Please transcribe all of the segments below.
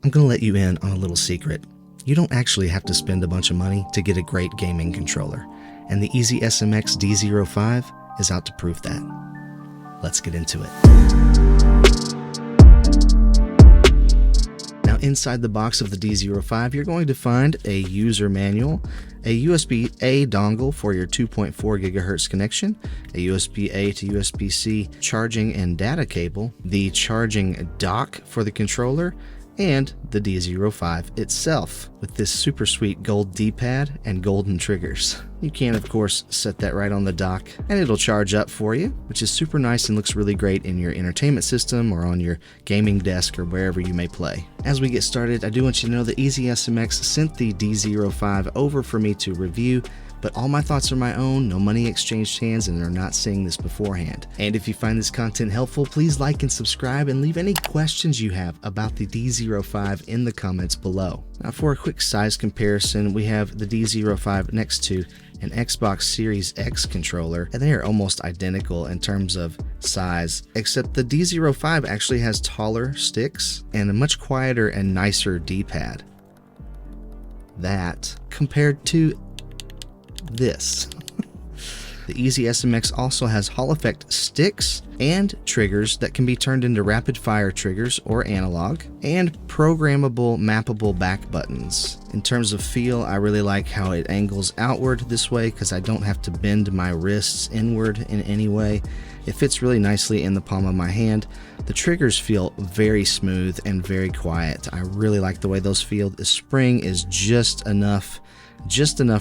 I'm going to let you in on a little secret. You don't actually have to spend a bunch of money to get a great gaming controller, and the EasySMX D05 is out to prove that. Let's get into it. Now, inside the box of the D05, you're going to find a user manual, a USB-A dongle for your 2.4 gigahertz connection, a USB-A to USB-C charging and data cable, the charging dock for the controller, and the D05 itself with this super sweet gold D-pad and golden triggers. You can, of course, set that right on the dock and it'll charge up for you, which is super nice and looks really great in your entertainment system or on your gaming desk or wherever you may play. As we get started, I do want you to know that EasySMX sent the D05 over for me to review, but all my thoughts are my own, no money exchanged hands, and they're not saying this beforehand. And if you find this content helpful, please like and subscribe and leave any questions you have about the D05 in the comments below. Now, for a quick size comparison, we have the D05 next to an Xbox Series X controller, and they are almost identical in terms of size, except the D05 actually has taller sticks and a much quieter and nicer D-pad. That compared to this. The EasySMX also has Hall effect sticks and triggers that can be turned into rapid fire triggers or analog, and programmable mappable back buttons. In terms of feel, I really like how it angles outward this way because I don't have to bend my wrists inward in any way. It fits really nicely in the palm of my hand. The triggers feel very smooth and very quiet. I really like the way those feel. The spring is just enough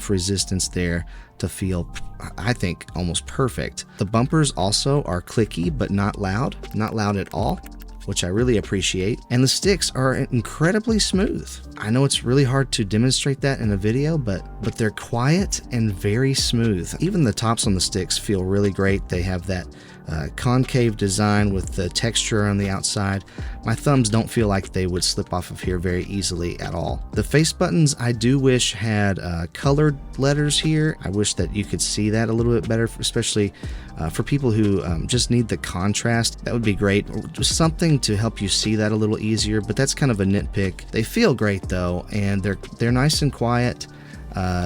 resistance there to feel, I think, almost perfect. The bumpers also are clicky but not loud at all, which I really appreciate. And the sticks are incredibly smooth. I know it's really hard to demonstrate that in a video, but they're quiet and very smooth. Even the tops on the sticks feel really great. They have that concave design with the texture on the outside. My thumbs don't feel like they would slip off of here very easily at all. The face buttons I do wish had colored letters here. I wish that you could see that a little bit better, especially for people who just need the contrast. That would be great. Or just something to help you see that a little easier, but that's kind of a nitpick. They feel great though, and they're nice and quiet.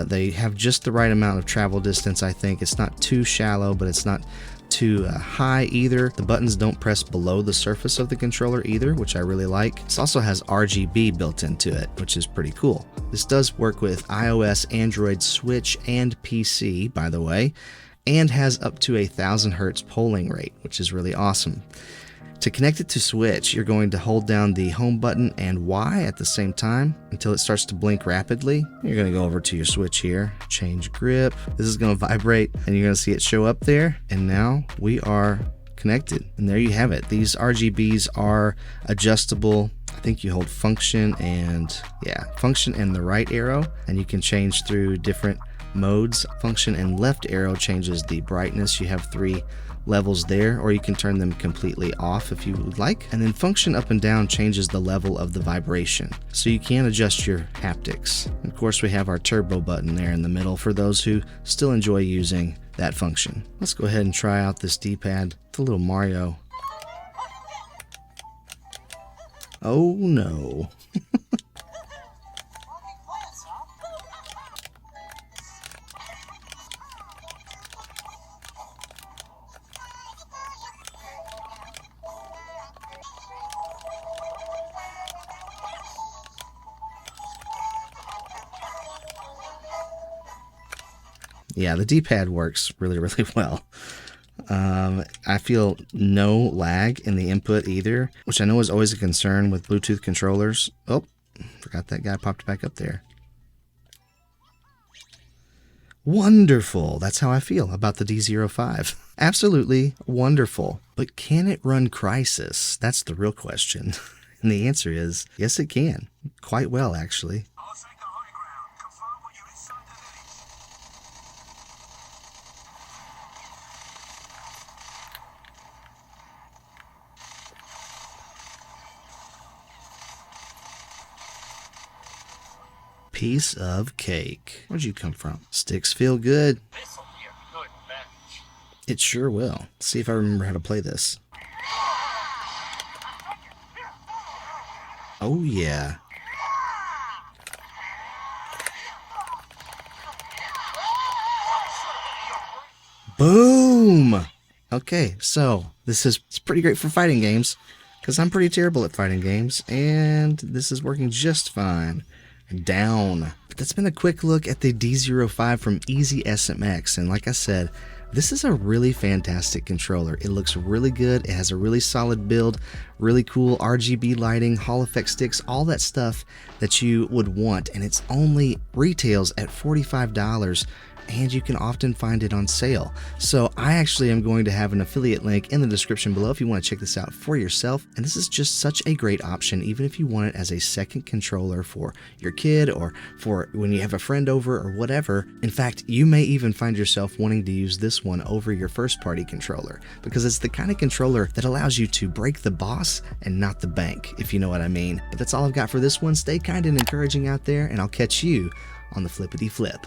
They have just the right amount of travel distance, I think. It's not too shallow, but it's not too high either. The buttons don't press below the surface of the controller either, which I really like. This also has RGB built into it, which is pretty cool. This does work with iOS, Android, Switch, and PC, by the way, and has up to 1000 hertz polling rate, which is really awesome. To connect it to Switch, you're going to hold down the home button and Y at the same time until it starts to blink rapidly. You're going to go over to your Switch here, change grip. This is going to vibrate and you're going to see it show up there. And now we are connected. And there you have it. These RGBs are adjustable. I think you hold function and the right arrow, and you can change through different modes. Function and left arrow changes the brightness. You have 3 levels there, or you can turn them completely off if you would like. And then function up and down changes the level of the vibration, so you can adjust your haptics. And of course, we have our turbo button there in the middle for those who still enjoy using that function. Let's go ahead and try out this D-pad. It's a little Mario. Oh no. Yeah, the D-pad works really well. I feel no lag in the input either, which I know is always a concern with Bluetooth controllers. Oh, forgot that guy popped back up there. Wonderful. That's how I feel about the D05. Absolutely wonderful. But can it run Crysis? That's the real question. And the answer is yes, it can. Quite well, actually. Piece of cake. Where'd you come from? Sticks feel good. This'll be a good match. It sure will. Let's see if I remember how to play this. Oh yeah. Boom! Okay, so it's pretty great for fighting games, because I'm pretty terrible at fighting games, and this is working just fine. Down. But that's been a quick look at the D05 from EasySMX, and like I said, this is a really fantastic controller. It looks really good. It has a really solid build, really cool RGB lighting, Hall effect sticks, all that stuff that you would want, and it's only retails at $45. And you can often find it on sale. So I actually am going to have an affiliate link in the description below if you want to check this out for yourself. And this is just such a great option, even if you want it as a second controller for your kid or for when you have a friend over or whatever. In fact, you may even find yourself wanting to use this one over your first party controller, because it's the kind of controller that allows you to break the boss and not the bank, if you know what I mean. But that's all I've got for this one. Stay kind and encouraging out there, and I'll catch you on the flippity flip.